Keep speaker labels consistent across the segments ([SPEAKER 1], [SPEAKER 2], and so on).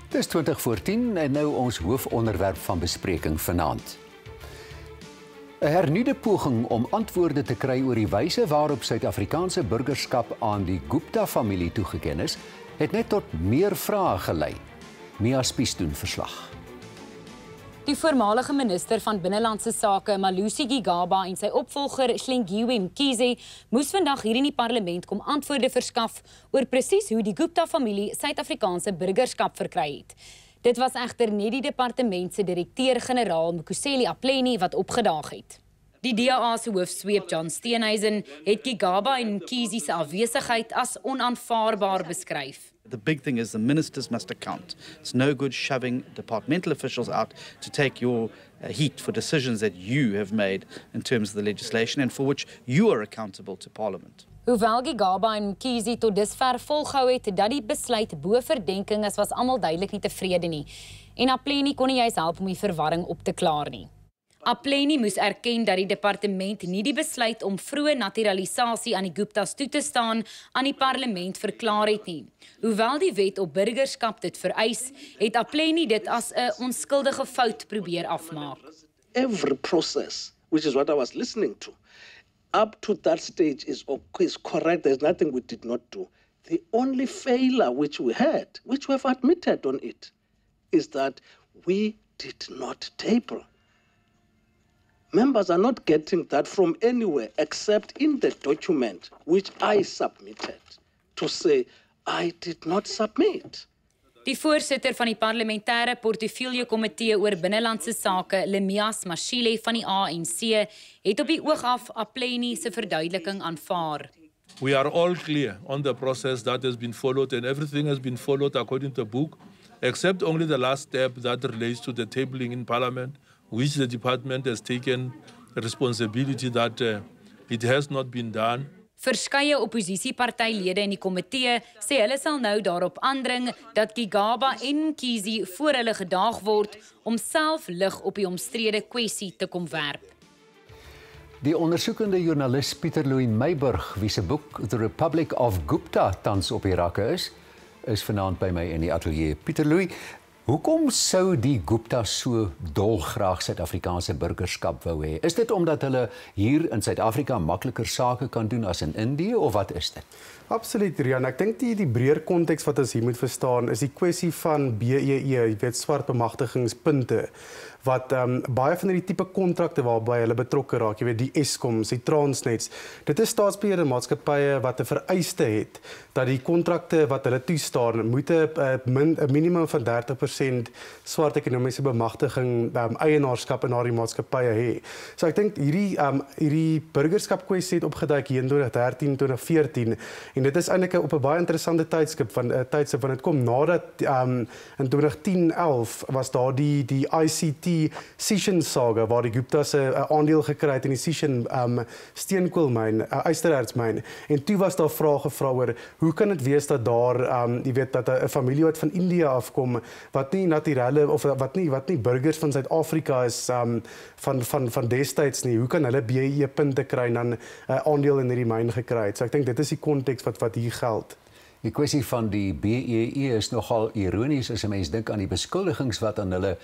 [SPEAKER 1] Dis 20 voor 10 en nou ons hoofonderwerp van bespreking vanaand. 'n Hernuide poging om antwoorde te kry oor die wyse waarop Suid-Afrikaanse burgerskap aan die Gupta-familie toegeken is, het net tot meer vrae gelei. Spies doen verslag.
[SPEAKER 2] Die voormalige minister van Binnelandse Sake, Malusi Gigaba, en sy opvolger, Hlengiwe Mkhize, moes vandag hier in die parlement kom antwoorde verskaf oor presies hoe die Gupta-familie Suid-Afrikaanse burgerskap verkry het. Dit was egter net die departement se direkteur-generaal Mkhoseli Apleni wat opgedaag het. Die DA se hoofsweep John Steenhuisen het Gigaba en Mkhize se afwesigheid as onaanvaarbaar beskryf.
[SPEAKER 3] The big thing is the ministers must account. It's no good shoving departmental officials out to take your heat for decisions that you have made in terms of the legislation and for which you are accountable to Parliament.
[SPEAKER 2] Hoewel Gigaba en Mkhize tot dusver volgehou het dat die besluit bo verdenking is, was almal duidelik nie tevrede nie. En Apleni kon nie juis help om die verwarring op te klaar nie. Apleni moes erken dat die departement nie die besluit om vroeë naturalisasie aan die Guptas toe te staan aan die parlement verklaar het nie. Hoewel die wet op burgerskap dit vereis, het Apleni dit as 'n onskuldige fout probeer afmaak.
[SPEAKER 4] Every process, which is what I was listening to, up to that stage is correct. There's nothing we did not do. The only failure which we had, which we have admitted on it, is that we did not table. Members are not getting that from anywhere except in the document which I submitted to say I did not submit.
[SPEAKER 2] Die voorsitter van die parlementêre portefeulje komitee oor binnelandse sake, Lemias Mashile van die ANC, het op die oog af Apleni se verduideliking aanvaar.
[SPEAKER 5] We are all clear on the process that has been followed and everything has been followed according to the book, except only the last step that relates to the tabling in Parliament, which the department has taken responsibility that it has not been done.
[SPEAKER 2] Verskeie oppositiepartylede in die komitee sê hulle sal nou daarop aandring dat Gigaba en Mkhize voor hulle gedaag word om self lig op die omstrede kwessie te kom werp.
[SPEAKER 1] Die ondersoekende joernalis Pieter-Louis Myburgh, wie se boek The Republic of Gupta tans op die rakke is vanaand by my in die ateljee. Pieter-Louis, hoekom sou die Guptas so dolgraag Suid-Afrikaanse burgerskap wou hê? Is dit omdat hulle hier in Suid-Afrika makliker sake kan doen as in Indië, of wat is dit?
[SPEAKER 6] Absoluut, Riaan. Ek dink die breër konteks wat ons hier moet verstaan is die kwessie van BEE, jy weet, swart bemagtigingspunte, wat baie van die tipe kontrakte waarby hulle betrokke raak, jy weet, die Eskoms, die Transnets, dit is staatsbeheerde maatskappye wat 'n vereiste het, dat die kontrakte wat hulle toestaan, moet 'n minimum van 30% swart ekonomiese bemagtiging, eienaarskap in daardie maatskappye hê. So ek dink hierdie burgerskap kwessie het opgeduik hier in 2013, 2014, en dit is eintlik op 'n baie interessante tydstip van dit kom nadat in 2010-11 was daar die ICT Sishen saga waar die Guptas 'n aandeel gekry het in die Sishen steenkoolmyn, ysterertsmyn, en toe was daar vrae gevra oor hoe kan dit wees dat daar jy weet dat 'n familie wat van Indië afkom wat nie naturele of wat nie burgers van Suid-Afrika is van destyds nie, hoe kan hulle BEE punte kry en dan 'n aandeel in hierdie myn gekry het. So ek dink dit is die konteks wat hier geld.
[SPEAKER 1] Die kwessie van die BEE is nogal ironies as 'n mens dink aan die beskuldigings wat aan hulle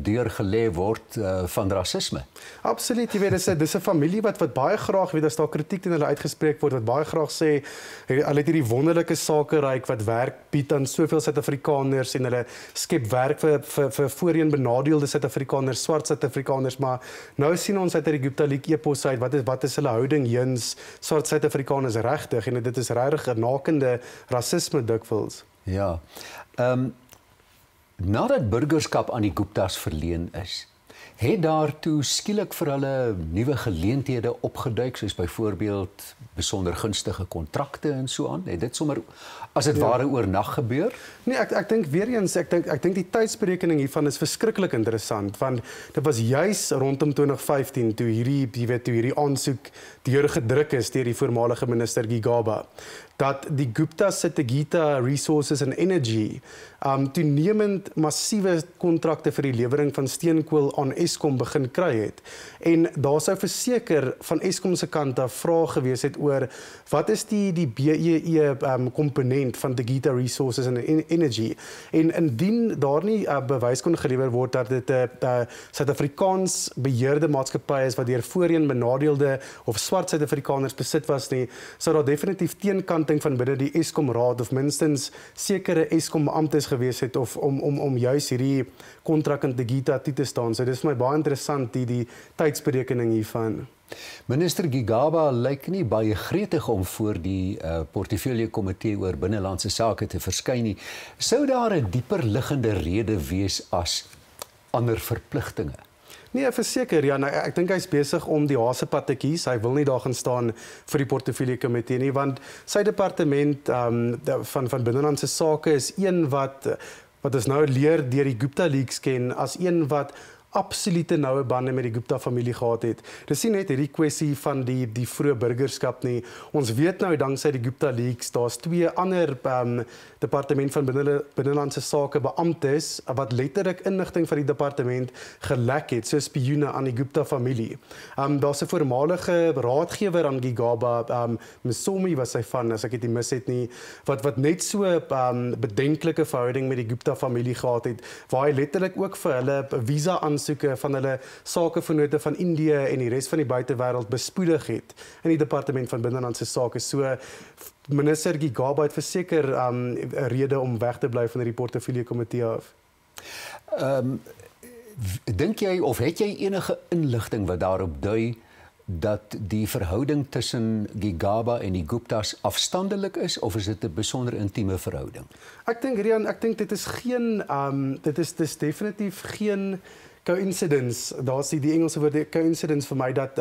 [SPEAKER 1] deurgelê word van rasisme.
[SPEAKER 6] Absoluut, jy weet, dis 'n familie wat baie graag, weet as daar kritiek teen hulle uitgespreek word, wat baie graag sê, hulle het hierdie wonderlike sakeryk wat werk bied aan soveel Suid-Afrikaners en hulle skep werk vir voorheen benadeelde Suid-Afrikaners, swart Suid-Afrikaners, maar nou sien ons uit die Gupta-leak epos uit, wat is hulle houding heens swart Suid-Afrikaners regtig, en dit is regtig 'n nakende rasisme dikwels.
[SPEAKER 1] Ja. Nadat burgerskap aan die Guptas verleen is, het daartoe skielik vir hulle nuwe geleenthede opgeduik, soos byvoorbeeld besonder gunstige kontrakte en so aan. Het dit sommer as dit ware oornag gebeur?
[SPEAKER 6] Nee, ek dink weer eens, ek dink die tydsberekening hiervan is verskriklik interessant, want dit was juis rondom 2015 toe hierdie aansoek deurgedruk is deur die voormalige minister Gigaba. dat die Guptas se Tegeta Resources and Energy toenemend massiewe kontrakte vir die lewering van steenkool aan Eskom begin kry het. En daar sou verseker van Eskom se kant af vrae gewees het oor wat is die BEE komponent van Tegeta Resources and Energy. En indien daar nie bewys kon gelewer word dat dit 'n Suid-Afrikaans beheerde maatskappy is wat deur voorheen benadeelde of swart Suid-Afrikaners besit was nie, sou daar definitief teenkanting van binne die Eskom raad of minstens sekere Eskom beamptes gewees het of om juis hierdie kontrak in Tegeta toe te staan. So dis vir my baie interessant die tydsberekening hiervan.
[SPEAKER 1] Minister Gigaba lyk nie baie gretig om voor die portefeulje komitee oor binnelandse sake te verskyn nie. Sou daar 'n dieper liggende rede wees as ander verpligtinge?
[SPEAKER 6] Nee, verseker, ja, ek dink hy's besig om die hasepad te kies. Hy wil nie daar gaan staan vir die portefeulje komitee nie, want sy departement van binnelandse sake is een wat ons nou leer deur die Gupta leaks ken as een wat absolute noue bande met die Gupta-familie gehad het. Dis nie net hierdie kwessie van die vroeë burgerskap nie. Ons weet nou danksy die Gupta leaks, daar's 2 ander departement van binnelandse sake beamptes wat letterlik inligting van die departement gelek het, so spioene aan die Gupta-familie. Daar's 'n voormalige raadgewer aan Gigaba, Msomi was sy van, as ek dit nie mis het nie, wat net so bedenklike verhouding met die Gupta-familie gehad het, waar hy letterlik ook vir hulle visa aansoeke van hulle sakevennote van Indië en die res van die buitewêreld bespoedig het in die departement van binnelandse sake. So minister Gigaba het verseker 'n rede om weg te bly van die portefeulje komitee af.
[SPEAKER 1] Dink jy of het jy enige inligting wat daarop dui dat die verhouding tussen Gigaba en die Guptas afstandelik is of is dit 'n besonder intieme verhouding?
[SPEAKER 6] Ek dink Riaan, dit is geen dis definitief geen coincidence. Daar's die Engelse woord coincidence vir my dat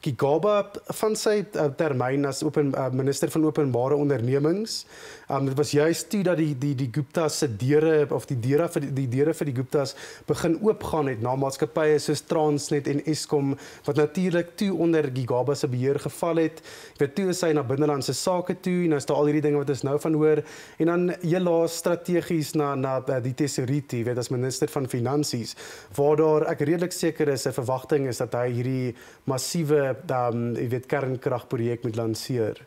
[SPEAKER 6] Gigaba van sy termyn as minister van openbare ondernemings, dit was juist toe dat die Guptas se deure of die deure vir die Guptas begin oopgaan het na maatskappye soos Transnet en Eskom wat natuurlik toe onder Gigaba se beheer geval het. Jy weet, toe is hy na binnelandse sake toe en nou is daar al hierdie dinge wat ons nou van hoor en dan helaas strategies na die tesourier, jy weet, as minister van finansies waar daar ek redelik seker is 'n verwagting is dat hy hierdie massiewe kernkragprojek moet lanseer.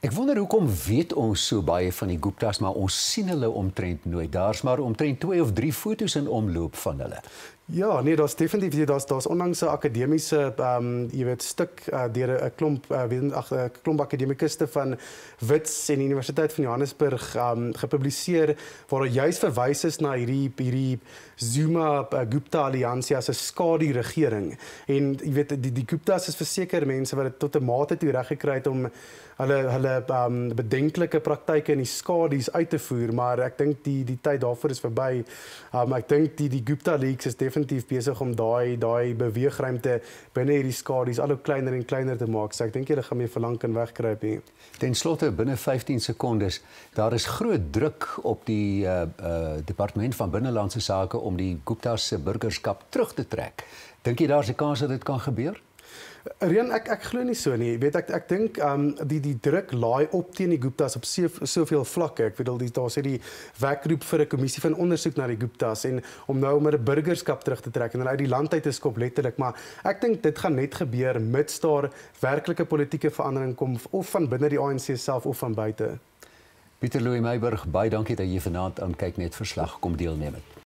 [SPEAKER 1] Ek wonder hoekom weet ons so baie van die Guptas, maar ons sien hulle omtrent nooit. Daar's maar omtrent 2 of 3 foto's in omloop van hulle.
[SPEAKER 6] Ja, nee, daar's definitief daar's onlangs 'n akademiese stuk deur 'n klomp akademikuste van Wits en die Universiteit van Johannesburg gepubliseer waar daar juis verwys is na hierdie Zuma Gupta alliansie as 'n skadu regering. En jy weet die Guptas is verseker mense wat dit tot 'n mate toe reg gekry het om hulle bedenklike praktyke in die skadu's uit te voer, maar ek dink die tyd daarvoor is verby. Ek dink die Gupta leaks is definitief besig om daai beweegruimte binne hierdie skadu's al hoe kleiner en kleiner te maak. So ek dink hulle gaan meer verlang kan wegkruip nie.
[SPEAKER 1] Ten slotte binne 15 sekondes, daar is groot druk op die departement van binnelandse sake om die Guptas se burgerskap terug te trek. Dink jy daar's 'n kans dat dit kan gebeur?
[SPEAKER 6] Riaan, ek glo nie so nie. Weet ek dink die druk laai op teen die Guptas op soveel vlakke. Ek bedoel daar's die werkgroep vir 'n kommissie van ondersoek na die Guptas en om nou met 'n burgerskap terug te trek en hulle uit die land uit te skop letterlik, maar ek dink dit gaan net gebeur mits daar werklike politieke verandering kom of van binne die ANC self of van buite.
[SPEAKER 1] Pieter-Louis Myburgh, baie dankie dat jy vanaand aan kykNET verslag kom deelneem het.